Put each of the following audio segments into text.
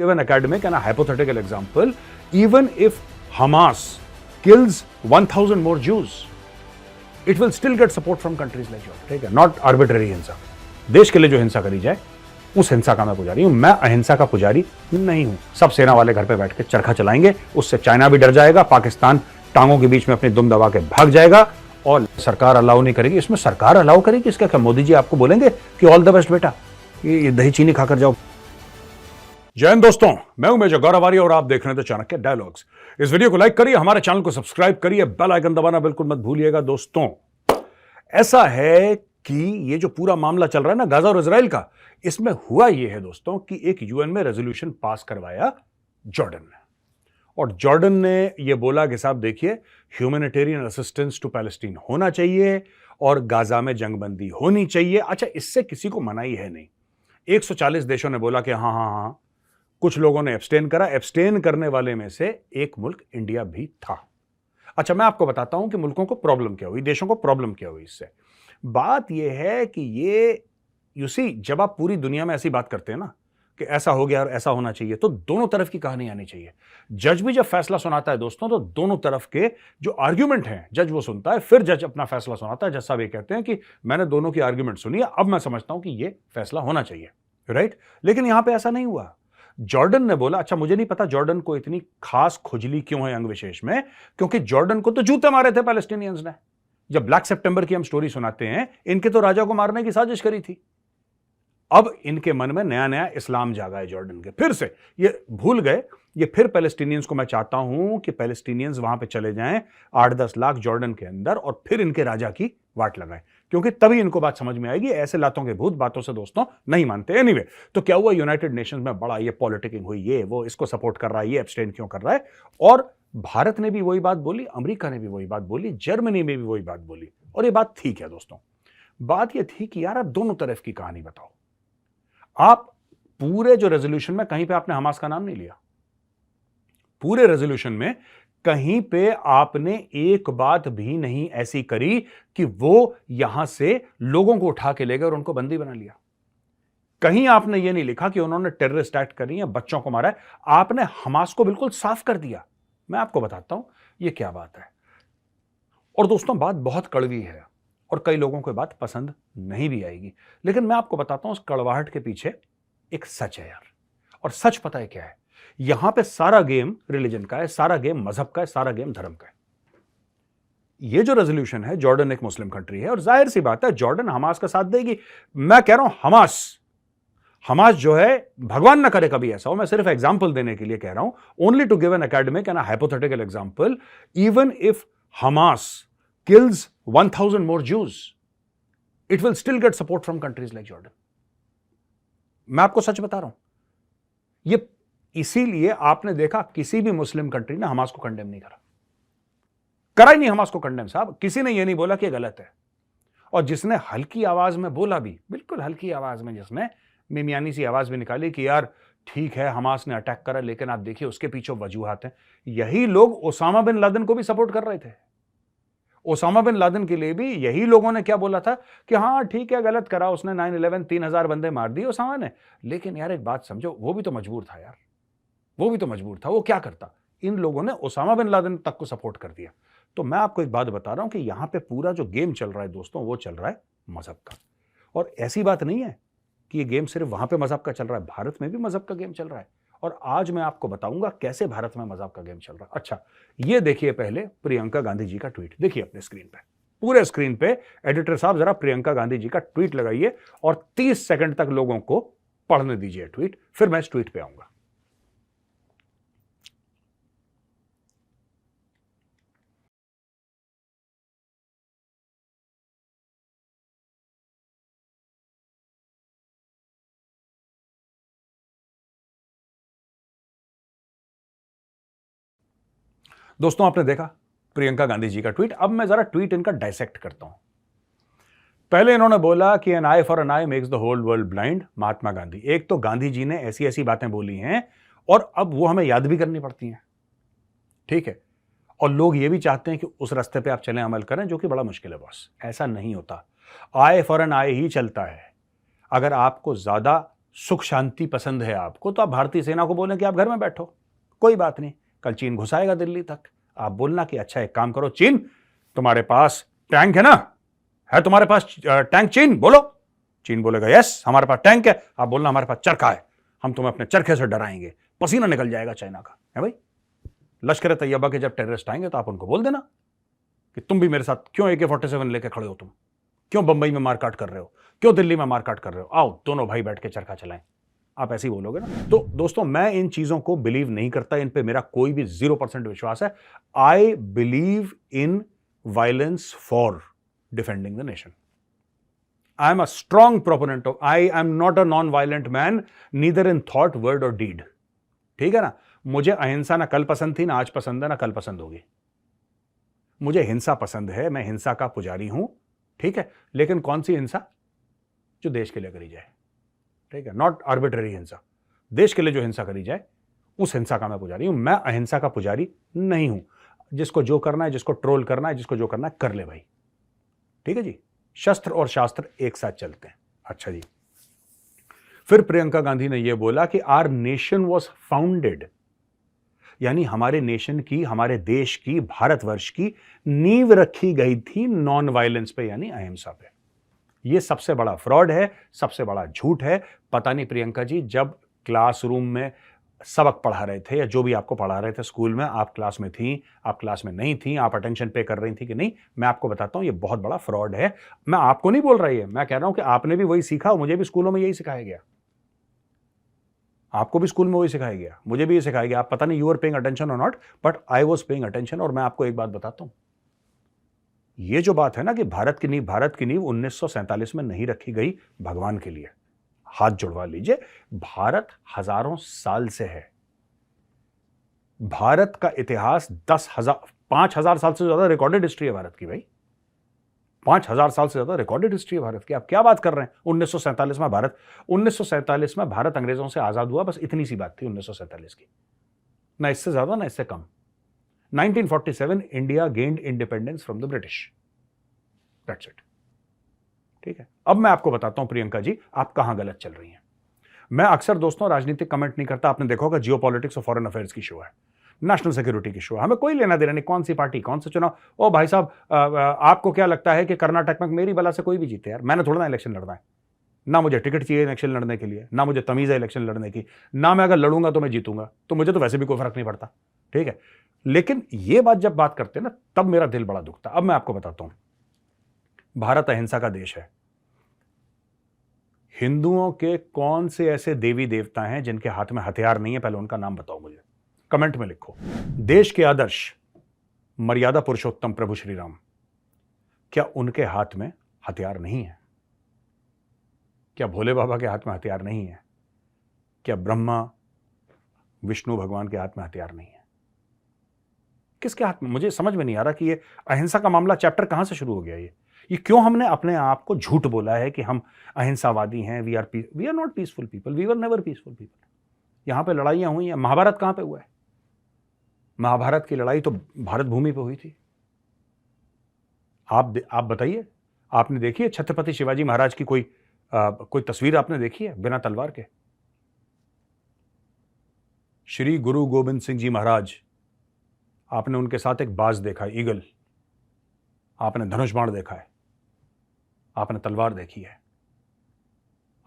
give an academic and a hypothetical example. Even if Hamas kills 1,000 more Jews, it will still get support from countries like Jordan. ठीक है, not arbitrary हिंसा. देश के लिए जो हिंसा करी जाए उस हिंसा का मैं पुजारी हूं. मैं अहिंसा का पुजारी नहीं हूं. सब सेना वाले घर पे बैठ के चरखा चलाएंगे, उससे चाइना भी डर जाएगा, पाकिस्तान टांगों के बीच में अपनी दुम दबा के भाग जाएगा और सरकार अलाउ नहीं करेगी. इसमें सरकार अलाउ करेगी इसका क्या? मोदी जी आपको बोलेंगे कि ऑल द बेस्ट बेटा, ये दही चीनी खाकर जाओ. जय हिंद दोस्तों, मैं हूं मेजर गौरव आर्य और आप देख रहे हैं चाणक्य डायलॉग्स. इस वीडियो को लाइक करिए, हमारे चैनल को सब्सक्राइब करिए, बेल आइकन दबाना बिल्कुल मत भूलिएगा. दोस्तों, ऐसा है कि ये जो पूरा मामला चल रहा है ना गाजा और इजराइल का, इसमें हुआ ये है दोस्तों कि एक यूएन में रेजोल्यूशन पास करवाया जॉर्डन ने, और जॉर्डन ने ये बोला कि साहब देखिए, ह्यूमैनिटेरियन असिस्टेंस टू पैलेस्टीन होना चाहिए और गाजा में जंगबंदी होनी चाहिए. अच्छा, इससे किसी को मनाही है नहीं. 140 देशों ने बोला कि हाँ हाँ हाँ. कुछ लोगों ने एब्सटेन करा. एब्सटेन करने वाले में से एक मुल्क इंडिया भी था. अच्छा, मैं आपको बताता हूं कि मुल्कों को प्रॉब्लम क्या हुई, देशों को प्रॉब्लम क्या हुई इससे. बात यह है कि ये जब आप पूरी दुनिया में ऐसी बात करते हैं ना कि ऐसा हो गया और ऐसा होना चाहिए, तो दोनों तरफ की कहानी आनी चाहिए. जज भी जब फैसला सुनाता है दोस्तों, तो दोनों तरफ के जो आर्ग्यूमेंट हैं जज वो सुनता है, फिर जज अपना फैसला सुनाता है. जज साहब ये कहते हैं कि मैंने दोनों की आर्ग्यूमेंट सुनी है, अब मैं समझता हूं कि ये फैसला होना चाहिए. राइट? लेकिन यहां पर ऐसा नहीं हुआ. जॉर्डन ने बोला, अच्छा मुझे नहीं पता जॉर्डन को इतनी खास खुजली क्यों है अंग विशेष में, क्योंकि जॉर्डन को तो जूते मारे थे पैलेस्टीनियंस ने. जब ब्लैक सितंबर की हम स्टोरी सुनाते हैं, इनके तो राजा को मारने की साजिश करी थी. अब इनके मन में नया नया इस्लाम जागा है जॉर्डन के, फिर से ये भूल गए. ये फिर पैलेस्टीनियंस को मैं चाहता हूं कि पैलेस्टीनियंस वहां पे चले जाएं 8-10 लाख जॉर्डन के अंदर, और फिर इनके राजा की वाट लगाएं, क्योंकि तभी इनको बात समझ में आएगी. ऐसे लातों के भूत बातों से दोस्तों नहीं मानते. एनीवे, तो क्या हुआ, यूनाइटेड नेशंस में बड़ा ये पॉलिटिकिंग हुई, ये वो इसको सपोर्ट कर रहा है, ये एब्सटेन क्यों कर रहा है. और भारत ने भी वही बात बोली, अमेरिका ने भी वही बात बोली, जर्मनी में भी वही बात बोली. और ये बात ठीक है दोस्तों. बात ये थी कि यार आप दोनों तरफ की कहानी बताओ. आप पूरे जो रेजोल्यूशन में कहीं पे आपने हमास का नाम नहीं लिया. पूरे रेजोल्यूशन में कहीं पे आपने एक बात भी नहीं ऐसी करी कि वो यहां से लोगों को उठा के ले गए और उनको बंदी बना लिया. कहीं आपने ये नहीं लिखा कि उन्होंने टेररिस्ट एक्ट करी है, बच्चों को मारा है. आपने हमास को बिल्कुल साफ कर दिया. मैं आपको बताता हूं ये क्या बात है. और दोस्तों, बात बहुत कड़वी है और कई लोगों को बात पसंद नहीं भी आएगी, लेकिन मैं आपको बताता हूं उस कड़वाहट के पीछे एक सच है यार. और सच पता है क्या है? यहां पे सारा गेम रिलीजन का है, सारा गेम मजहब का है, सारा गेम धर्म का है. ये जो रेजोल्यूशन है, जॉर्डन एक मुस्लिम कंट्री है और जाहिर सी बात है जॉर्डन हमास का साथ देगी. मैं कह रहा हूं हमास जो है, भगवान ना करे कभी ऐसा हो, मैं सिर्फ एग्जाम्पल देने के लिए कह रहा हूं, only to give an academic and hypothetical example. Even if Hamas kills 1,000 more Jews, it will still get support from countries like Jordan. मैं आपको सच बता रहा हूं. ये इसीलिए आपने देखा किसी भी मुस्लिम कंट्री ने हमास को कंडेम नहीं करा ही नहीं. हमास को कंडेम साहब किसी ने ये नहीं बोला कि गलत है. और जिसने हल्की आवाज में बोला भी, बिल्कुल हल्की आवाज में, जिसने मिमियानी सी आवाज भी निकाली कि यार ठीक है हमास ने अटैक करा, लेकिन आप देखिए उसके पीछे वजूहात हैं, यही लोग ओसामा बिन लादेन को भी सपोर्ट कर रहे थे. ओसामा बिन लादेन के लिए भी यही लोगों ने क्या बोला था कि हाँ ठीक है गलत करा उसने, 9/11 3,000 बंदे मार दिए ओसामा ने. लेकिन यार एक बात समझो, वो भी तो मजबूर था यार, वो भी तो मजबूर था. वो क्या करता? इन लोगों ने ओसामा बिन लादेन तक को सपोर्ट कर दिया. तो मैं आपको एक बात बता रहा हूं कि यहां पे पूरा जो गेम चल रहा है दोस्तों, वो चल रहा है मजहब का. और ऐसी बात नहीं है कि ये गेम सिर्फ वहां पे मजहब का चल रहा है, भारत में भी मजहब का गेम चल रहा है. और आज मैं आपको बताऊंगा कैसे भारत में मजहब का गेम चल रहा है. अच्छा, ये देखिए पहले प्रियंका गांधी जी का ट्वीट. देखिए अपने स्क्रीन पे, पूरे स्क्रीन पे एडिटर साहब जरा प्रियंका गांधी जी का ट्वीट लगाइए और 30 सेकंड तक लोगों को पढ़ने दीजिए ट्वीट, फिर मैं इस ट्वीट पे आऊंगा. दोस्तों, आपने देखा प्रियंका गांधी जी का ट्वीट. अब मैं जरा ट्वीट इनका डाइसेक्ट करता हूं. पहले इन्होंने बोला कि an eye for an eye makes the whole world blind, Mahatma Gandhi. एक तो गांधी जी ने ऐसी ऐसी बातें बोली हैं और अब वो हमें याद भी करनी पड़ती हैं. ठीक है, और लोग ये भी चाहते हैं कि उस रास्ते पे आप चलें, अमल करें, जो कि बड़ा मुश्किल है बॉस. ऐसा नहीं होता. आई फॉर एन आई ही चलता है. अगर आपको ज्यादा सुख शांति पसंद है आपको, तो आप भारतीय सेना को बोलें कि आप घर में बैठो, कोई बात नहीं, कल चीन घुसाएगा दिल्ली तक। आप बोलना कि अच्छा एक काम करो चीन, तुम्हारे पास टैंक है ना, है तुम्हारे पास टैंक चीन, बोलो। चीन बोलेगा यस हमारे पास टैंक है। आप बोलना हमारे पास चरखा है, हम तुम्हें अपने चरखे से डराएंगे, पसीना निकल जाएगा चाइना का, है भाई। लश्कर तैयबा के जब टेररिस्ट आएंगे तो आप उनको बोल देना कि तुम भी मेरे साथ क्यों AK-47 लेके खड़े हो, तुम क्यों बंबई में मारकाट कर रहे हो, क्यों दिल्ली में मारकाट कर रहे हो, आओ दोनों भाई बैठ के चरखा चलाएं। आप ऐसे ही बोलोगे ना। तो दोस्तों मैं इन चीजों को बिलीव नहीं करता, इन पे मेरा कोई भी 0% विश्वास है। I believe in violence for defending the nation. I am a strong proponent of, I am not a non violent man, neither in thought word और डीड। ठीक है ना। मुझे अहिंसा ना कल पसंद थी, ना आज पसंद है, ना कल पसंद होगी। मुझे हिंसा पसंद है, मैं हिंसा का पुजारी हूं, ठीक है। लेकिन कौन सी हिंसा? जो देश के लिए करी जाए, ठीक है, नॉट आर्बिट्ररी हिंसा। देश के लिए जो हिंसा करी जाए उस हिंसा का मैं पुजारी हूं। मैं अहिंसा का पुजारी नहीं हूं। जिसको जो करना है, जिसको ट्रोल करना है, जिसको जो करना है कर ले भाई, ठीक है जी। शस्त्र और शास्त्र एक साथ चलते हैं। अच्छा जी, फिर प्रियंका गांधी ने यह बोला कि आर नेशन वॉज फाउंडेड, यानी हमारे नेशन की, हमारे देश की, भारतवर्ष की नींव रखी गई थी नॉन वायलेंस पे, यानी अहिंसा पे। यह सबसे बड़ा फ्रॉड है, सबसे बड़ा झूठ है। पता नहीं प्रियंका जी, जब क्लासरूम में सबक पढ़ा रहे थे या जो भी आपको पढ़ा रहे थे स्कूल में, आप क्लास में थी, आप क्लास में नहीं थी, आप अटेंशन पे कर रही थी कि नहीं? मैं आपको बताता हूं यह बहुत बड़ा फ्रॉड है। मैं आपको नहीं बोल रही है, मैं कह रहा हूं कि आपने भी वही सीखा, मुझे भी स्कूलों में यही सिखाया गया, आपको भी स्कूल में वही सिखाया गया, मुझे भी ये सिखाया गया। आप पता नहीं यू आर पेइंग अटेंशन और not, but I was paying attention. और मैं आपको एक बात बताता हूं, ये जो बात है ना कि भारत की नींव 1947 में नहीं रखी गई भगवान के लिए, हाथ जुड़वा लीजिए। भारत हजारों साल से है। भारत का इतिहास 5,000 साल से ज्यादा रिकॉर्डेड हिस्ट्री है भारत की भाई। 5,000 साल से ज्यादा रिकॉर्डेड हिस्ट्री है भारत की। आप क्या बात कर रहे हैं? 1947 में भारत अंग्रेजों से आजाद हुआ, बस इतनी सी बात थी 1947 की, ना इससे ज्यादा ना इससे कम। 1947 India gained independence from the British, that's it, ठीक है। अब मैं आपको बताता हूं प्रियंका जी, आप कहां गलत चल रही हैं। मैं अक्सर दोस्तों राजनीतिक कमेंट नहीं करता, आपने देखा होगा जियो पॉलिटिक्स और फॉरेन अफेयर्स की शो है, नेशनल सिक्योरिटी की शो है, हमें कोई लेना देना नहीं कौन सी पार्टी कौन सा चुनाव। ओ भाई साहब, आपको क्या लगता है कि कर्नाटक में मेरी बला से कोई भी जीते? यार मैंने थोड़ा ना इलेक्शन लड़ना है, ना मुझे टिकट चाहिए इलेक्शन लड़ने के लिए, ना मुझे तमीज है इलेक्शन लड़ने की, ना मैं अगर लड़ूंगा तो मैं जीतूंगा, तो मुझे तो वैसे भी कोई फर्क नहीं पड़ता, ठीक है। लेकिन ये बात जब बात करते हैं ना, तब मेरा दिल बड़ा दुखता। अब मैं आपको बताता हूं, भारत अहिंसा का देश है। हिंदुओं के कौन से ऐसे देवी देवता हैं जिनके हाथ में हथियार नहीं है? पहले उनका नाम बताओ मुझे, कमेंट में लिखो। देश के आदर्श मर्यादा पुरुषोत्तम प्रभु श्री राम, क्या उनके हाथ में हथियार नहीं है? क्या भोले बाबा के हाथ में हथियार नहीं है? क्या ब्रह्मा विष्णु भगवान के हाथ में हथियार नहीं है? किसके हाथ में? मुझे समझ में नहीं आ रहा कि ये अहिंसा का मामला चैप्टर कहां से शुरू हो गया। ये क्यों हमने अपने आप को झूठ बोला है कि हम अहिंसावादी हैं, we are not peaceful people, we were never peaceful people. यहां पे लड़ाइयां हुई हैं। महाभारत कहां पे हुआ है? महाभारत की लड़ाई तो भारत भूमि पे हुई थी। आप बताइए, आपने देखी है छत्रपति शिवाजी महाराज की कोई तस्वीर आपने देखी है बिना तलवार के? श्री गुरु गोविंद सिंह जी महाराज, आपने उनके साथ एक बाज देखा है, ईगल, आपने धनुष बाण देखा है, आपने तलवार देखी है।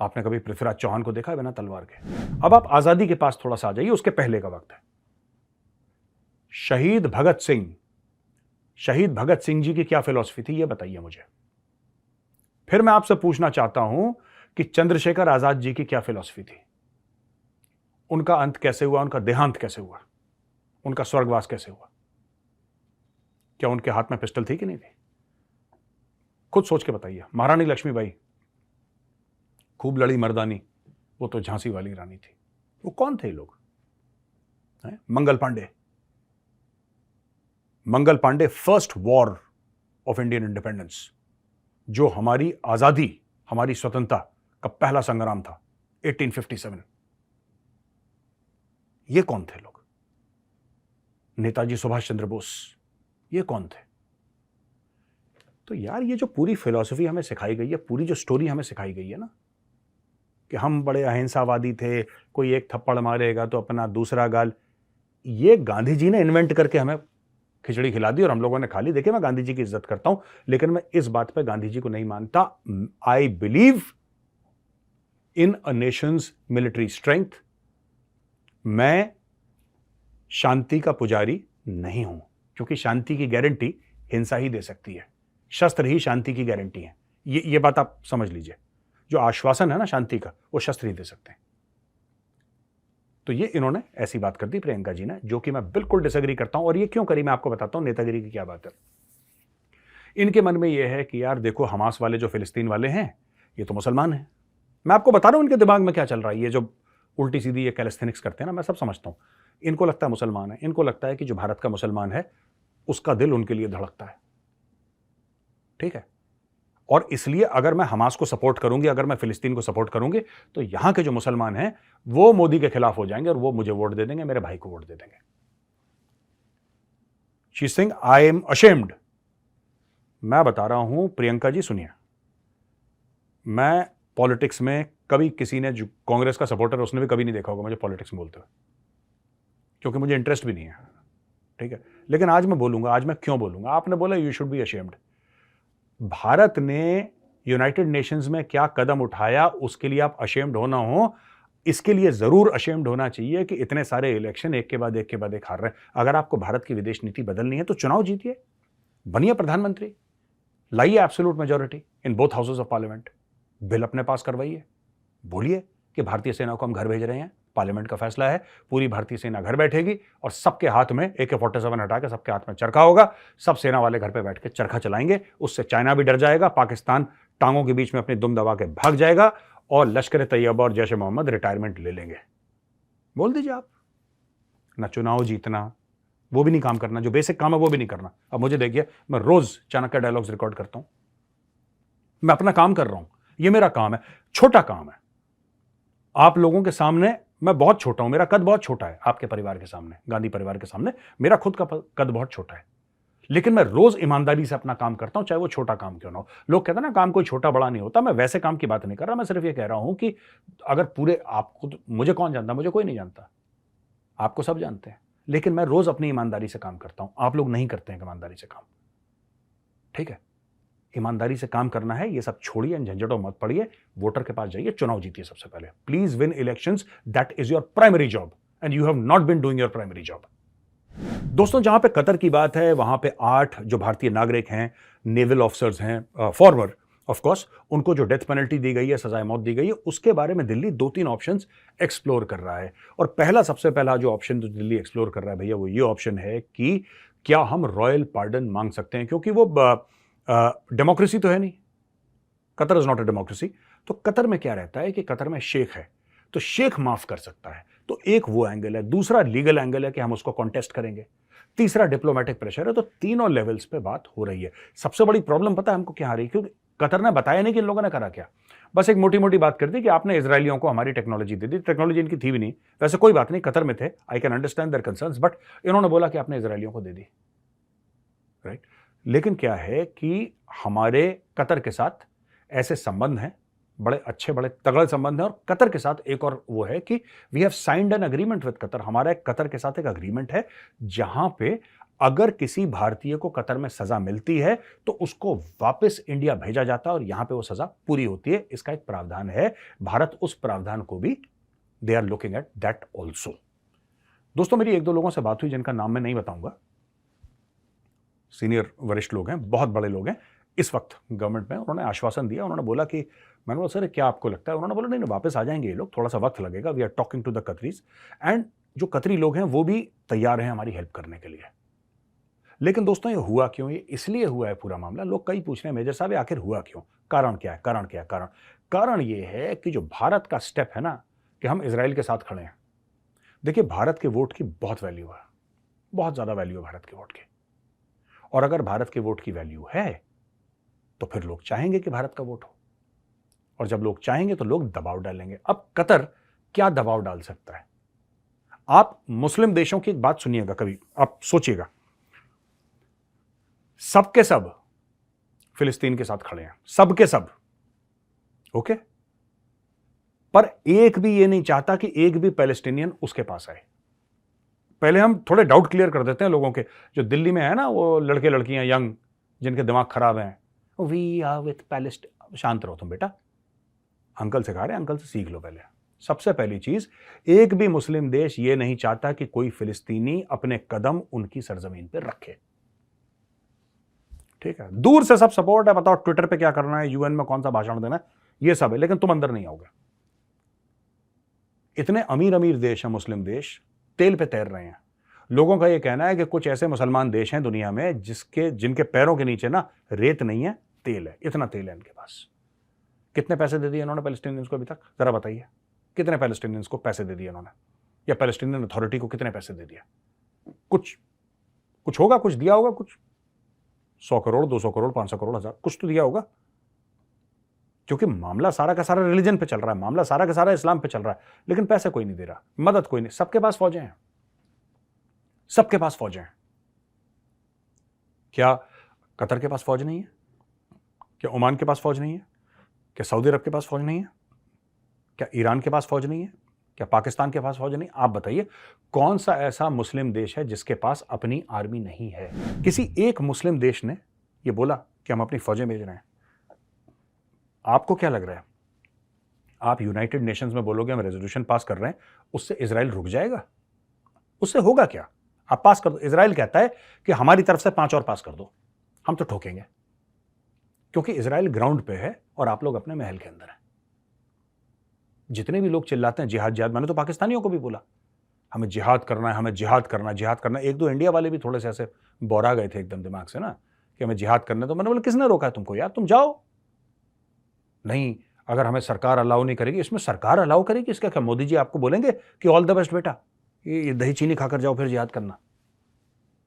आपने कभी पृथ्वीराज चौहान को देखा है बिना तलवार के? अब आप आजादी के पास थोड़ा सा आ जाइए, उसके पहले का वक्त है। शहीद भगत सिंह जी की क्या फिलॉसफी थी, यह बताइए मुझे। फिर मैं आपसे पूछना चाहता हूं कि चंद्रशेखर आजाद जी की क्या फिलॉसफी थी? उनका अंत कैसे हुआ? उनका देहांत कैसे हुआ? उनका स्वर्गवास कैसे हुआ? क्या उनके हाथ में पिस्टल थी कि नहीं थी? खुद सोच के बताइए। महारानी लक्ष्मीबाई, खूब लड़ी मर्दानी, वो तो झांसी वाली रानी थी। वो कौन थे लोग? Mangal Pandey, first war of Indian independence, जो हमारी आजादी, हमारी स्वतंत्रता का पहला संग्राम था, 1857। ये कौन थे लोग? नेताजी सुभाष चंद्र बोस, ये कौन थे? तो यार ये जो पूरी फिलॉसफी हमें सिखाई गई है, पूरी जो स्टोरी हमें सिखाई गई है ना, कि हम बड़े अहिंसावादी थे, कोई एक थप्पड़ मारेगा तो अपना दूसरा गाल, ये गांधी जी ने इन्वेंट करके हमें खिचड़ी खिला दी और हम लोगों ने खा ली। देखिए, मैं गांधी जी की इज्जत करता हूं, लेकिन मैं इस बात पे गांधी जी को नहीं मानता। I believe in a Nations military strength. मैं शांति का पुजारी नहीं हूं, क्योंकि शांति की गारंटी हिंसा ही दे सकती है, शस्त्र ही शांति की गारंटी है। ये बात आप समझ लीजिए। जो आश्वासन है ना शांति का, वो शस्त्र ही दे सकते हैं। तो ये इन्होंने ऐसी बात कर दी प्रियंका जी ने, जो कि मैं बिल्कुल डिसएग्री करता हूं। और ये क्यों करी मैं आपको बताता हूं, नेतागिरी की क्या बात है। इनके मन में यह है कि यार देखो, हमास वाले जो फिलिस्तीन वाले हैं ये तो मुसलमान हैं। मैं आपको बता रहा हूं इनके दिमाग में क्या चल रहा है। ये जो उल्टी सीधी ये कैलिस्थेनिक्स करते हैं ना, मैं सब समझता हूं। इनको लगता है मुसलमान है, इनको लगता है कि जो भारत का मुसलमान है उसका दिल उनके लिए धड़कता है, ठीक है। और इसलिए अगर मैं हमास को सपोर्ट करूंगी, अगर मैं फिलिस्तीन को सपोर्ट करूंगी, तो यहां के जो मुसलमान हैं वो मोदी के खिलाफ हो जाएंगे और वो मुझे वोट दे देंगे, मेरे भाई को वोट दे देंगे। She is saying I am ashamed. मैं बता रहा हूं प्रियंका जी, सुनिए, मैं पॉलिटिक्स में कभी किसी ने, जो कांग्रेस का सपोर्टर है उसने भी कभी नहीं देखा होगा मुझे पॉलिटिक्स में बोलते हुए, क्योंकि मुझे इंटरेस्ट भी नहीं है, ठीक है। लेकिन आज मैं बोलूंगा, आज मैं क्यों बोलूंगा। आपने बोला you should be ashamed. Bharat ने यूनाइटेड नेशंस में क्या कदम उठाया, उसके लिए आप अशेम्ड होना हो, इसके लिए जरूर अशेम्ड होना चाहिए कि इतने सारे इलेक्शन एक के बाद एक के बाद एक हार रहे हैं। अगर आपको भारत की विदेश नीति बदलनी है तो चुनाव जीतिए, बनिए प्रधानमंत्री, लाइए absolute majority in both houses of parliament, bill अपने पास करवाइए, बोलिए कि भारतीय सेना को हम घर भेज रहे हैं, पार्लियामेंट का फैसला है, पूरी भारतीय सेना घर बैठेगी और सबके हाथ में AK-47 हटा के सबके हाथ में चरखा होगा, सब सेना वाले घर पे बैठ के चरखा चलाएंगे। उससे चाइना भी डर जाएगा, पाकिस्तान टांगों के बीच में अपनी दुम दबा के भाग जाएगा और लश्कर तैयबा और जैश ए मोहम्मद रिटायरमेंट ले लेंगे। बोल दीजिए आप। ना चुनाव जीतना, वो भी नहीं काम करना, जो बेसिक काम है वो भी नहीं करना। अब मुझे देखिए, मैं रोज चाणक्य डायलॉग्स रिकॉर्ड करता हूं, मैं अपना काम कर रहा हूं, ये मेरा काम है, छोटा काम है। आप लोगों के सामने मैं बहुत छोटा हूं, मेरा कद बहुत छोटा है, आपके परिवार के सामने, गांधी परिवार के सामने मेरा खुद का कद बहुत छोटा है, लेकिन मैं रोज ईमानदारी से अपना काम करता हूं, चाहे वो छोटा काम क्यों ना हो। लोग कहते हैं ना काम कोई छोटा बड़ा नहीं होता, मैं वैसे काम की बात नहीं कर रहा, मैं सिर्फ ये कह रहा हूं कि अगर पूरे आपको, मुझे कौन जानता, मुझे कोई नहीं जानता, आपको सब जानते हैं, लेकिन मैं रोज अपनी ईमानदारी से काम करता हूं। आप लोग नहीं करते हैं ईमानदारी से काम, ठीक है। ईमानदारी से काम करना है, ये सब छोड़िए, इन झंझटों मत पड़िए, वोटर के पास जाइए, चुनाव जीतिए सबसे पहले। Please win elections, that is your primary job and you have not been doing your primary job. दोस्तों, जहां पे कतर की बात है, वहां पे 8 जो भारतीय नागरिक हैं, नेवल ऑफिसर्स हैं, फॉर्मर ऑफ कोर्स, उनको जो डेथ पेनल्टी दी गई है, सजाए मौत दी गई है, उसके बारे में दिल्ली 2-3 ऑप्शंस एक्सप्लोर कर रहा है। और सबसे पहला जो ऑप्शन दिल्ली एक्सप्लोर कर रहा है भैया, वो ये ऑप्शन है कि क्या हम रॉयल पार्डन मांग सकते हैं, क्योंकि वो डेमोक्रेसी तो है नहीं, Qatar is not a democracy. तो कतर में क्या रहता है कि कतर में शेख है, तो शेख माफ कर सकता है। तो एक वो एंगल है, दूसरा लीगल एंगल है कि हम उसको कॉन्टेस्ट करेंगे, तीसरा डिप्लोमेटिक प्रेशर है। तो तीनों लेवल्स पे बात हो रही है। सबसे बड़ी प्रॉब्लम पता है हमको क्या आ रही है, क्योंकि कतर ने बताया नहीं कि इन लोगों ने करा क्या, बस एक मोटी मोटी बात कर दी कि आपने इजरायलियों को हमारी टेक्नोलॉजी दे दी। टेक्नोलॉजी इनकी थी भी नहीं, वैसे कोई बात नहीं, कतर में थे, I can understand their concerns, but इन्होंने बोला कि आपने इजरायलियों को दे दी, राइट। लेकिन क्या है कि हमारे कतर के साथ ऐसे संबंध हैं, बड़े अच्छे बड़े तगड़े संबंध हैं। और कतर के साथ एक और वो है कि we have signed an agreement with Qatar. हमारा कतर के साथ एक एग्रीमेंट है जहां पे अगर किसी भारतीय को कतर में सजा मिलती है तो उसको वापस इंडिया भेजा जाता है और यहां पे वो सजा पूरी होती है। इसका एक प्रावधान है, भारत उस प्रावधान को भी they are looking at that also. दोस्तों, मेरी 1-2 लोगों से बात हुई जिनका नाम मैं नहीं बताऊंगा, सीनियर वरिष्ठ लोग हैं, बहुत बड़े लोग हैं इस वक्त गवर्नमेंट में। उन्होंने आश्वासन दिया, उन्होंने बोला कि, मैंने बोला सर क्या आपको लगता है, उन्होंने बोला नहीं वापस आ जाएंगे ये लोग, थोड़ा सा वक्त लगेगा, we are talking to the Qataris, and जो कतरी लोग हैं वो भी तैयार हैं हमारी हेल्प करने के लिए। लेकिन दोस्तों, ये हुआ क्यों? ये इसलिए हुआ है पूरा मामला, लोग कई पूछ रहे हैं मेजर साहब आखिर हुआ क्यों, कारण क्या है, कारण क्या है? कारण ये है कि जो भारत का स्टेप है ना कि हम इजराइल के साथ खड़े हैं। देखिए, भारत के वोट की बहुत वैल्यू है, बहुत ज्यादा वैल्यू है भारत के वोट की, और अगर भारत के वोट की वैल्यू है तो फिर लोग चाहेंगे कि भारत का वोट हो, और जब लोग चाहेंगे तो लोग दबाव डालेंगे। अब कतर क्या दबाव डाल सकता है? आप मुस्लिम देशों की एक बात सुनिएगा, कभी आप सोचिएगा, सबके सब फिलिस्तीन के साथ खड़े हैं, सबके सब, ओके। पर एक भी ये नहीं चाहता कि एक भी पैलेस्टीनियन उसके पास आए। पहले हम थोड़े डाउट क्लियर कर देते हैं लोगों के, जो दिल्ली में है ना वो लड़के लड़कियां यंग जिनके दिमाग खराब हैं, वी आर विथ पैलेस्टीन। शांत रहो तुम बेटा, अंकल सिखा रहे हैं, अंकल से सीख लो। पहले सबसे पहली चीज, एक भी मुस्लिम देश ये नहीं चाहता कि कोई फिलिस्तीनी अपने कदम उनकी सरजमीन पर रखे। ठीक है, दूर से सब सपोर्ट है, बताओ ट्विटर पे क्या करना है, यूएन में कौन सा भाषण देना है, ये सब है, लेकिन तुम अंदर नहीं आओगे। इतने अमीर अमीर देश हैं मुस्लिम देश, तेल पे तैर रहे हैं। लोगों का यह कहना है कि कुछ ऐसे मुसलमान देश हैं दुनिया में जिनके पैरों के नीचे ना रेत नहीं है, तेल है। इतना तेल है इनके पास। कितने पैसे दे दिए इन्होंने पैलेस्टीनियंस को अभी तक, जरा बताइए, कितने पैलेस्टीनियंस को पैसे दे दिए इन्होंने, या पैलेस्टीनियन अथॉरिटी को कितने पैसे दे दिया? कुछ होगा, कुछ दिया होगा, कुछ 100 करोड़, 200 करोड़, 500 करोड़, 1000, कुछ तो दिया होगा। क्योंकि मामला सारा का सारा रिलीजन पे चल रहा है, मामला सारा का सारा इस्लाम पे चल रहा है, लेकिन पैसे कोई नहीं दे रहा, मदद कोई नहीं। सबके पास फौजें हैं, सबके पास फौजें हैं। क्या कतर के पास फौज नहीं है? क्या ओमान के पास फौज नहीं है? क्या सऊदी अरब के पास फौज नहीं है? क्या ईरान के पास फौज नहीं है? क्या पाकिस्तान के पास फौज नहीं? आप बताइए, कौन सा ऐसा मुस्लिम देश है जिसके पास अपनी आर्मी नहीं है? किसी एक मुस्लिम देश ने यह बोला कि हम अपनी फौजें भेज रहे हैं? आपको क्या लग रहा है, आप यूनाइटेड नेशंस में बोलोगे हम रेजोल्यूशन पास कर रहे हैं, उससे इजराइल रुक जाएगा? उससे होगा क्या? आप पास कर दो, इजराइल कहता है कि हमारी तरफ से 5 और पास कर दो, हम तो ठोकेंगे, क्योंकि इजराइल ग्राउंड पे है और आप लोग अपने महल के अंदर हैं। जितने भी लोग चिल्लाते हैं जिहाद जिहाद, मैंने तो पाकिस्तानियों को भी बोला हमें जिहाद करना है, हमें जिहाद करना, जिहाद करना। एक दो इंडिया वाले भी थोड़े से ऐसे बोरा गए थे एकदम दिमाग से ना कि हमें जिहाद करना, तो मैंने बोला किसने रोका है तुमको यार, तुम जाओ। नहीं, अगर हमें सरकार अलाउ नहीं करेगी, इसमें सरकार अलाउ करेगी इसका क्या? मोदी जी आपको बोलेंगे कि ऑल द बेस्ट बेटा, ये दही चीनी खाकर जाओ फिर जिहाद करना?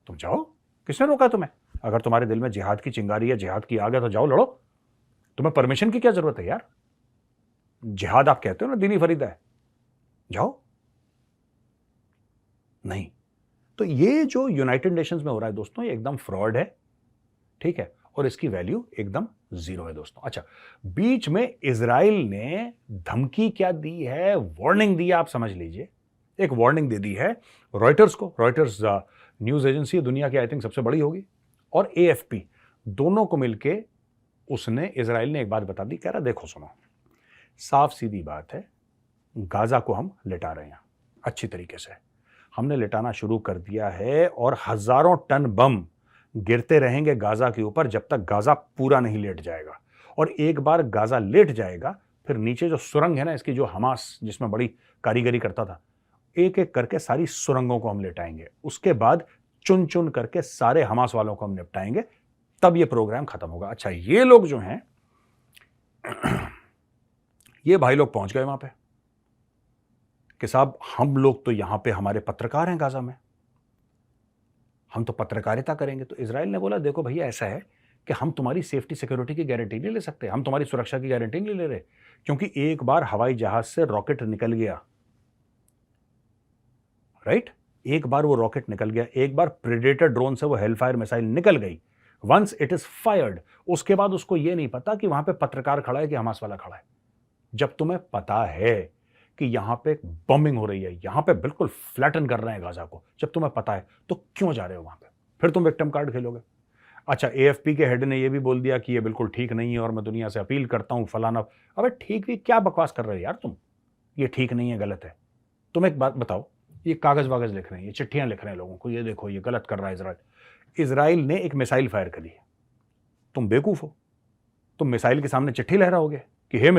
तुम जाओ, किसने रोका तुम्हें? अगर तुम्हारे दिल में जिहाद की चिंगारी है, जिहाद की आग है, तो जाओ लड़ो। तुम्हें परमिशन की क्या जरूरत है यार? जिहाद आप कहते हो ना दीनी फरीदा है, जाओ। नहीं, तो ये जो यूनाइटेड नेशंस में हो रहा है दोस्तों, ये एकदम फ्रॉड है। ठीक है, और इसकी वैल्यू एकदम 0 है दोस्तों। अच्छा, बीच में इजराइल ने धमकी क्या दी है, वार्निंग दी है, आप समझ लीजिए। एक वार्निंग दे दी है रॉयटर्स को। रॉयटर्स न्यूज एजेंसी दुनिया की आई थिंक सबसे बड़ी होगी, और एएफपी, दोनों को मिलके उसने, इजराइल ने एक बात बता दी, कह रहा देखो सुनो, साफ सीधी बात है, गाजा को हम लिटा रहे हैं अच्छी तरीके से, हमने लिटाना शुरू कर दिया है, और हजारों टन बम गिरते रहेंगे गाजा के ऊपर जब तक गाजा पूरा नहीं लेट जाएगा। और एक बार गाजा लेट जाएगा, फिर नीचे जो सुरंग है ना इसकी, जो हमास जिसमें बड़ी कारीगरी करता था, एक एक करके सारी सुरंगों को हम लेटाएंगे। उसके बाद चुन चुन करके सारे हमास वालों को हम निपटाएंगे, तब ये प्रोग्राम खत्म होगा। अच्छा, ये लोग जो हैं, ये भाई लोग पहुंच गए वहां पे कि साहब हम लोग तो यहां पे, हमारे पत्रकार हैं गाजा में, हम तो पत्रकारिता करेंगे। तो इजराइल ने बोला देखो भैया, ऐसा है कि हम तुम्हारी सेफ्टी सिक्योरिटी की गारंटी नहीं ले सकते, हम तुम्हारी सुरक्षा की गारंटी नहीं ले रहे, क्योंकि एक बार हवाई जहाज से रॉकेट निकल गया, राइट, एक बार वो रॉकेट निकल गया, एक बार प्रेडेटर ड्रोन से वो हेलफायर मिसाइल निकल गई, वंस इट इज फायर्ड, उसके बाद उसको ये नहीं पता कि वहां पे पत्रकार खड़ा है कि हमास वाला खड़ा है। जब तुम्हें पता है कि यहां पे बॉम्बिंग हो रही है, यहां पे बिल्कुल फ्लैटन कर रहे हैं गाजा को, जब तुम्हें पता है तो क्यों जा रहे हो वहां पे? फिर तुम विक्टिम कार्ड खेलोगे। अच्छा, एएफपी के हेड ने यह भी बोल दिया कि ये बिल्कुल ठीक नहीं है और मैं दुनिया से अपील करता हूं फलाना। अबे ठीक भी क्या बकवास कर रहे हो यार तुम, ये ठीक नहीं है, गलत है। तुम एक बात बताओ, ये कागज वागज लिख रहे हैं, ये चिट्ठियां लिख रहे हैं लोगों को, ये देखो ये गलत कर रहा है इजराइल। इजराइल ने एक मिसाइल फायर करी है, तुम बेवकूफ हो, तुम मिसाइल के सामने चिट्ठी लहराओगे कि हे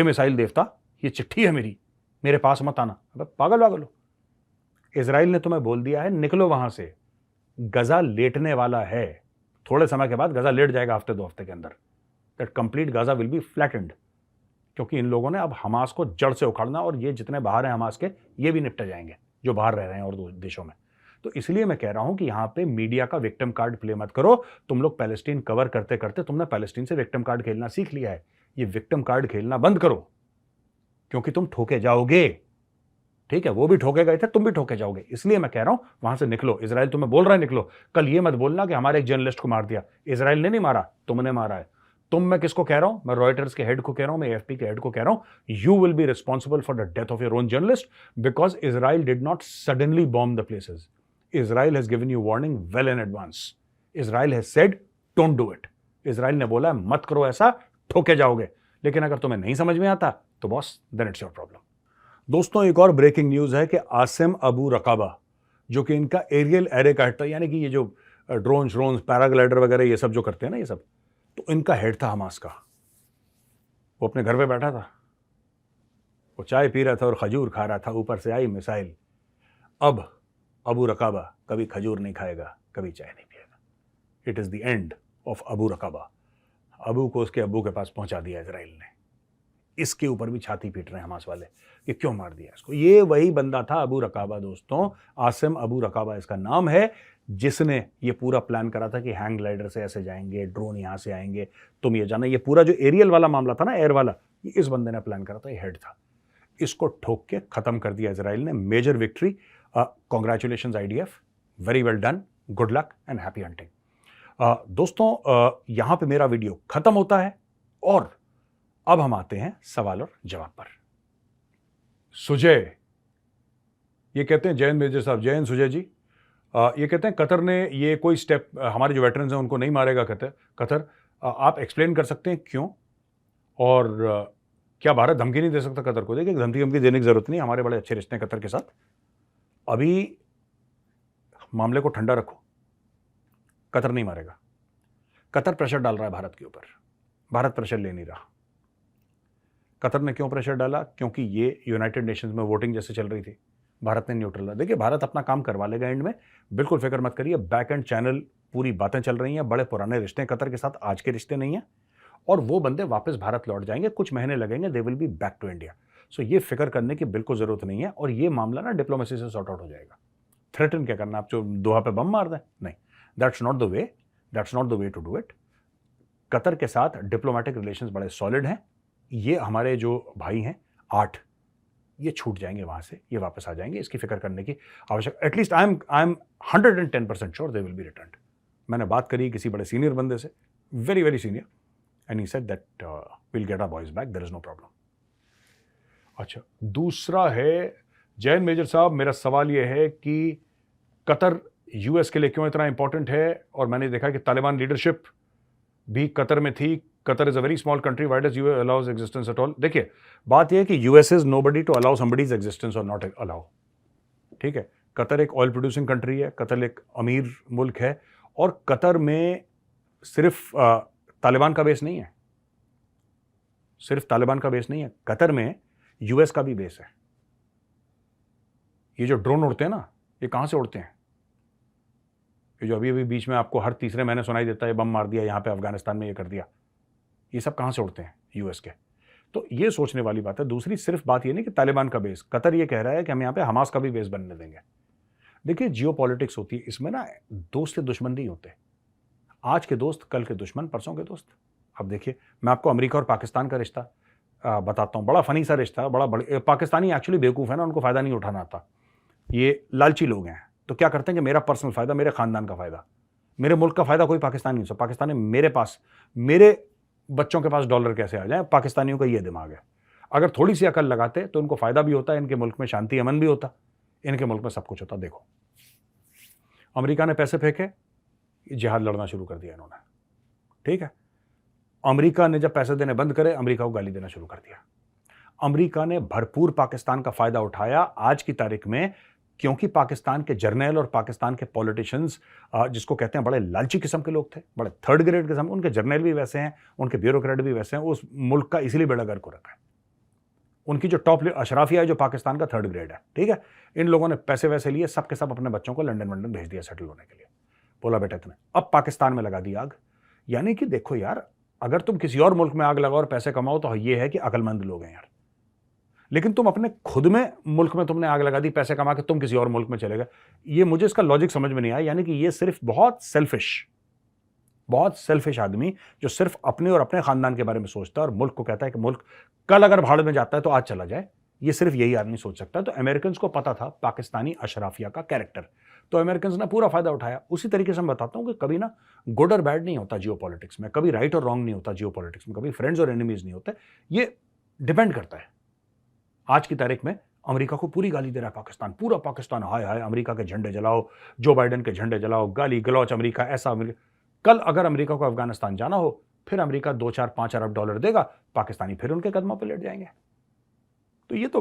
मिसाइल देवता, ये चिट्ठी है मेरी, मेरे पास मत आना। अब पागल वागल हो। इजराइल ने तुम्हें बोल दिया है निकलो वहां से, गजा लेटने वाला है, थोड़े समय के बाद गजा लेट जाएगा, हफ्ते 2 हफ्ते के अंदर, that complete Gaza will be flattened, क्योंकि इन लोगों ने अब हमास को जड़ से उखाड़ना, और ये जितने बाहर हैं हमास के, ये भी निपटे जाएंगे जो बाहर रह रहे हैं और देशों में। तो इसलिए मैं कह रहा हूं कि यहां पे मीडिया का विक्टिम कार्ड प्ले मत करो। तुम लोग पैलेस्टीन कवर करते करते तुमने पैलेस्टीन से विक्टिम कार्ड खेलना सीख लिया है, ये विक्टिम कार्ड खेलना बंद करो, क्योंकि तुम ठोके जाओगे। ठीक है, वो भी ठोके गए थे, तुम भी ठोके जाओगे। इसलिए मैं कह रहा हूं वहां से निकलो। इजराइल तुम्हें बोल रहा है निकलो। कल ये मत बोलना कि हमारे एक जर्नलिस्ट को मार दिया, इजराइल ने नहीं मारा, तुमने मारा है। मैं किसको कह रहा हूं? मैं रॉयटर्स के हेड को कह रहा हूं, मैं एएफपी के हेड को कह रहा हूं, you will be responsible for the death of your own journalist because Israel did not suddenly bomb the places. Israel has given you warning well in advance. Israel has said don't do it. Israel ने बोला मत करो ऐसा, ठोके जाओगे. लेकिन अगर तुम्हें नहीं समझ में आता तो boss then it's your problem. दोस्तों, एक और ब्रेकिंग न्यूज है कि आसिम अबू रकाबा, जो कि इनका एरियल एरे काटता है, यानी कि ये जो ड्रोन पैराग्लाइडर वगैरह ये सब जो करते हैं ना, ये सब, तो इनका हेड था हमास का. वो अपने घर पे बैठा था, वो चाय पी रहा था और खजूर खा रहा था. ऊपर से आई मिसाइल. अब अबू रकाबा कभी खजूर नहीं खाएगा, कभी चाय नहीं पिएगा. It is the end of Abu Raqaba. अबू को उसके अबू के पास पहुंचा दिया इजराइल ने. इसके ऊपर भी छाती पीट रहे हैं हमास वाले कि क्यों मार दिया इसको. ये वही बंदा था अबू रकाबा दोस्तों. आसिम अबू रकाबा इसका नाम है, जिसने ये पूरा प्लान करा था कि हैंग ग्लाइडर से ऐसे जाएंगे, ड्रोन यहां से आएंगे, तुम ये जाना. ये पूरा जो एरियल वाला मामला था ना, एयर वाला, ये इस बंदे ने प्लान करा था, ये हेड था. इसको ठोक के खत्म कर दिया इजराइल ने. Major victory. Congratulations IDF, very well done, good luck and happy hunting. दोस्तों, यहां पे मेरा वीडियो खत्म होता है और अब हम आते हैं सवाल और जवाब पर. सुजय ये कहते हैं, जैन मेजर साहब, जैन सुजय जी, ये कहते हैं कतर ने ये कोई स्टेप हमारे जो वेटरन्स हैं उनको नहीं मारेगा. कतर आप एक्सप्लेन कर सकते हैं क्यों, और क्या भारत धमकी नहीं दे सकता कतर को? देखिए, धमकी देने की जरूरत नहीं, हमारे बड़े अच्छे रिश्ते हैं कतर के साथ. अभी मामले को ठंडा रखो, कतर नहीं मारेगा. कतर प्रेशर डाल रहा है भारत के ऊपर, भारत प्रेशर ले नहीं रहा. कतर ने क्यों प्रेशर डाला? क्योंकि ये यूनाइटेड नेशंस में वोटिंग जैसे चल रही थी, भारत ने न्यूट्रल रहा. देखिए, भारत अपना काम करवा लेगा एंड में, बिल्कुल फिक्र मत करिए. बैक एंड चैनल पूरी बातें चल रही हैं, बड़े पुराने रिश्ते हैं कतर के साथ, आज के रिश्ते नहीं हैं. और वो बंदे वापस भारत लौट जाएंगे, कुछ महीने लगेंगे, they will be back to India. So ये फिक्र करने की बिल्कुल जरूरत नहीं है. और ये मामला ना डिप्लोमेसी से सॉर्ट आउट हो जाएगा. थ्रेटन क्या करना, आप जो दोहा पे बम मार दें? नहीं, that's not the way, that's not the way to do it. Qatar के साथ डिप्लोमेटिक रिलेशंस बड़े सॉलिड हैं. ये हमारे जो भाई हैं 8, ये छूट जाएंगे वहां से, ये वापस आ जाएंगे. इसकी फिक्र करने की आवश्यक, at least I am 110% sure they will be returned. मैंने बात करी किसी बड़े सीनियर बंदे से, very very senior, and he said that will get our boys back, there is no problem. अच्छा, दूसरा है, जैन मेजर साहब, मेरा सवाल ये है कि कतर यूएस के लिए क्यों इतना इंपॉर्टेंट है? और मैंने देखा कि तालिबान लीडरशिप भी कतर में थी. Qatar is a very small country, why does US allows existence at all? देखिए, बात यह है कि US is nobody to allow somebody's existence और नॉट अलाउ. ठीक है, कतर एक ऑयल प्रोड्यूसिंग कंट्री है, कतर एक अमीर मुल्क है, और कतर में सिर्फ तालिबान का बेस नहीं है, सिर्फ तालिबान का बेस नहीं है, कतर में यूएस का भी बेस है. ये जो ड्रोन उड़ते हैं ना, ये कहां से उड़ते हैं? ये जो अभी अभी बीच में आपको हर तीसरे महीने सुनाई देता है, बम मार दिया यहाँ पे, अफगानिस्तान में ये कर दिया, ये सब कहां से उड़ते हैं? यूएस के. तो ये सोचने वाली बात है. दूसरी सिर्फ बात ये नहीं कि तालिबान का बेस, कतर ये कह रहा है कि हम यहाँ पे हमास का भी बेस बनने देंगे. देखिए, जियो पॉलिटिक्स होती है, इसमें ना दोस्त से दुश्मन नहीं होते. आज के दोस्त कल के दुश्मन, परसों के दोस्त. अब देखिए, मैं आपको अमेरिका और पाकिस्तान का रिश्ता बताता हूँ. बड़ा फनी सा रिश्ता है, बड़े पाकिस्तानी एक्चुअली बेवकूफ़ है ना, उनको फ़ायदा नहीं उठाना आता. ये लालची लोग हैं, तो क्या करते हैं कि मेरा पर्सनल फ़ायदा, मेरे ख़ानदान का फ़ायदा, मेरे मुल्क का फ़ायदा कोई पाकिस्तानी नहीं. सब पाकिस्तानी मेरे पास, मेरे बच्चों के पास डॉलर कैसे आ जाए, पाकिस्तानियों का ये दिमाग है. अगर थोड़ी सी अकल लगाते तो उनको फ़ायदा भी होता, इनके मुल्क में शांति अमन भी होता, इनके मुल्क में सब कुछ होता. देखो, अमेरिका ने पैसे फेंके, जिहाद लड़ना शुरू कर दिया इन्होंने. ठीक है, अमेरिका ने जब पैसे देने बंद करे, अमेरिका को गाली देना शुरू कर दिया. अमेरिका ने भरपूर पाकिस्तान का फायदा उठाया आज की तारीख में, क्योंकि पाकिस्तान के जर्नल और पाकिस्तान के पॉलिटिशियंस, जिसको कहते हैं बड़े लालची किस्म के लोग थे, बड़े थर्ड ग्रेड किस्म, उनके जर्नल भी वैसे हैं, उनके ब्यूरोक्रेट भी वैसे हैं. उस मुल्क का इसीलिए बेड़ा गर्क हो रखा है. उनकी जो टॉप अशराफिया है, जो पाकिस्तान का थर्ड ग्रेड है. ठीक है, इन लोगों ने पैसे वैसे लिए, सब के सब अपने बच्चों को लंदन वंडन भेज दिया सेटल होने के लिए. बोला बेटा इतने, अब पाकिस्तान में लगा दी आग. यानी कि देखो यार, अगर तुम किसी और मुल्क में आग लगाओ और पैसे कमाओ तो ये है कि अकलमंद लोग हैं यार. लेकिन तुम अपने खुद में मुल्क में तुमने आग लगा दी, पैसे कमा के तुम किसी और मुल्क में चले गए. ये मुझे इसका लॉजिक समझ में नहीं आया. यानी कि ये सिर्फ बहुत सेल्फिश आदमी, जो सिर्फ अपने और अपने खानदान के बारे में सोचता है और मुल्क को कहता है कि मुल्क कल अगर भाड़ में जाता है तो आज चला जाए, ये सिर्फ यही आदमी सोच सकता है. तो अमेरिकन को पता था पाकिस्तानी अशराफिया का कैरेक्टर, तो अमेरिकन ने पूरा फायदा उठाया। उसी तरीके से मैं बताता हूं कि कभी ना गुड और बैड नहीं होता जियो पॉलिटिक्स में, कभी राइट और रॉन्ग नहीं होता जियो पॉलिटिक्स में, कभी फ्रेंड्स और एनिमीज नहीं होते। ये डिपेंड करता है। आज की तारीख में अमेरिका को पूरी गाली दे रहा है पाकिस्तान, पूरा पाकिस्तान हाय हाय अमेरिका के झंडे जलाओ, जो बाइडेन के झंडे जलाओ, गाली गलौच अमेरिका ऐसा अमेरिका। कल अगर अमेरिका को अफगानिस्तान जाना हो, फिर अमेरिका 2-4-5 अरब डॉलर देगा, पाकिस्तानी फिर उनके कदमों पर लेट जाएंगे। तो ये तो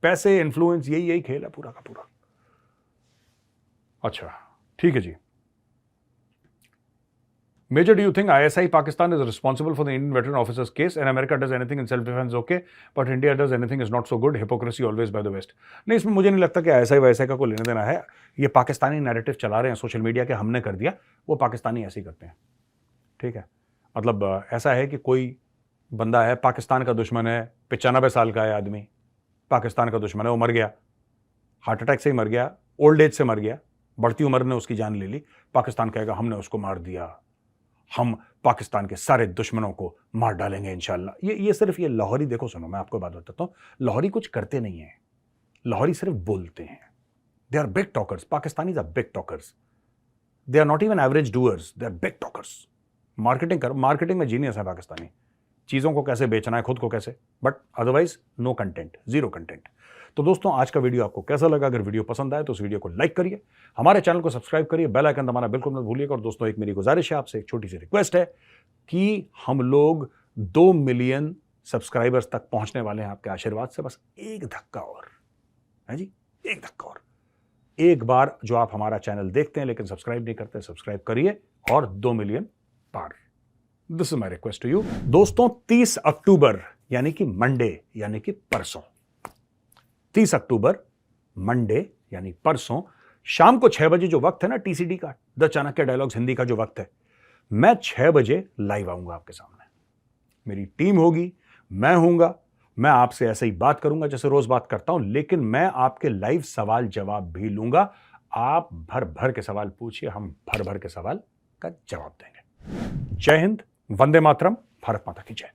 पैसे, इन्फ्लुएंस, यही खेल है पूरा का पूरा। अच्छा ठीक है जी। Major, do you think ISI Pakistan is responsible for the Indian veteran officer's case and America does anything in self-defense okay, but India does anything is not so good, hypocrisy always by the West? नहीं, इसमें मुझे नहीं लगता कि ISI वाईएसआई का कोई लेना देना है। ये पाकिस्तानी नैरेटिव चला रहे हैं सोशल मीडिया के, हमने कर दिया, वो पाकिस्तानी ऐसे ही करते हैं। ठीक है, मतलब ऐसा है कि कोई बंदा है, पाकिस्तान का दुश्मन है, 95 साल का है आदमी, पाकिस्तान का दुश्मन है, वो मर गया, हार्ट अटैक से ही मर गया, ओल्ड एज से मर गया, बढ़ती उम्र ने उसकी जान ले ली, पाकिस्तान कहेगा हमने उसको मार दिया, हम पाकिस्तान के सारे दुश्मनों को मार डालेंगे इंशाल्लाह। ये सिर्फ ये लाहौरी, देखो सुनो मैं आपको बात बताता हूं, लाहौरी कुछ करते नहीं है, लाहौरी सिर्फ बोलते हैं। They are big talkers, Pakistanis are big talkers, they are not even average doers, they are big talkers. Marketing में जीनियस है पाकिस्तानी, चीजों को कैसे बेचना है, खुद को कैसे, but otherwise no content, zero content. तो दोस्तों आज का वीडियो आपको कैसा लगा? अगर वीडियो पसंद आए तो उस वीडियो को लाइक करिए, हमारे चैनल को सब्सक्राइब करिए, बेल आइकन दबाना बिल्कुल मत भूलिएगा। और दोस्तों एक मेरी गुजारिश है आपसे, एक छोटी सी रिक्वेस्ट है कि हम लोग 2 मिलियन सब्सक्राइबर्स तक पहुंचने वाले हैं आपके आशीर्वाद से। बस एक धक्का और है जी, एक धक्का और। एक बार जो आप हमारा चैनल देखते हैं लेकिन सब्सक्राइब नहीं करते, सब्सक्राइब करिए और 2 मिलियन पार। This is my request to you. दोस्तों 30 अक्टूबर यानी कि मंडे, यानी कि परसों, 30 अक्टूबर मंडे यानी परसों शाम को 6 बजे जो वक्त है ना टीसीडी का, द चाणक्य डायलॉग्स हिंदी का जो वक्त है, मैं 6 बजे लाइव आऊंगा आपके सामने। मेरी टीम होगी, मैं हूंगा, मैं आपसे ऐसे ही बात करूंगा जैसे रोज बात करता हूं, लेकिन मैं आपके लाइव सवाल जवाब भी लूंगा। आप भर भर के सवाल पूछिए, हम भर भर के सवाल का जवाब देंगे। जय हिंद, वंदे मातरम, भारत माता की जय।